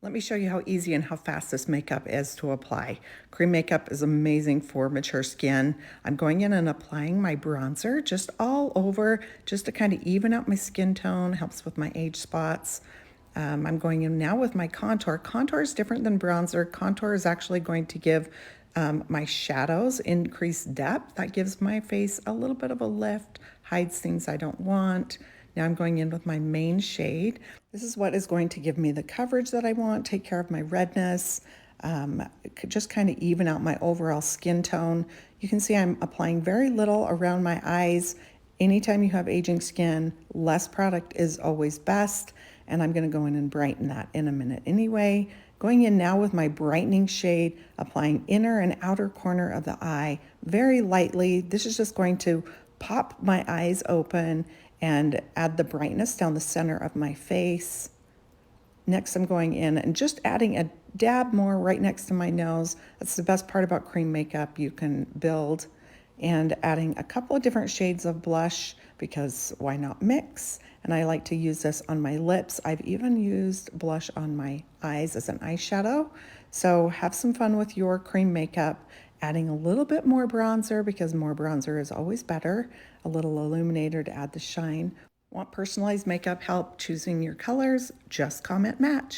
Let me show you how easy and how fast this makeup is to apply. Cream makeup is amazing for mature skin. I'm going in and applying my bronzer just all over, just to kind of even out my skin tone, helps with my age spots. I'm going in now with my contour. Contour is different than bronzer. Contour is actually going to give my shadows increased depth. That gives my face a little bit of a lift, hides things I don't want. Now I'm going in with my main shade. This is what is going to give me the coverage that I want, take care of my redness, just kind of even out my overall skin tone. You can see I'm applying very little around my eyes. Anytime you have aging skin, less product is always best, and I'm going to go in and brighten that in a minute anyway. Going in now with my brightening shade, applying inner and outer corner of the eye very lightly. This is just going to pop my eyes open and add the brightness down the center of my face. Next, I'm going in and just adding a dab more right next to my nose. That's the best part about cream makeup you can build. And adding a couple of different shades of blush, because why not mix? And I like to use this on my lips. I've even used blush on my eyes as an eyeshadow. So have some fun with your cream makeup, adding a little bit more bronzer, because more bronzer is always better, a little illuminator to add the shine. Want personalized makeup help choosing your colors? Just comment match.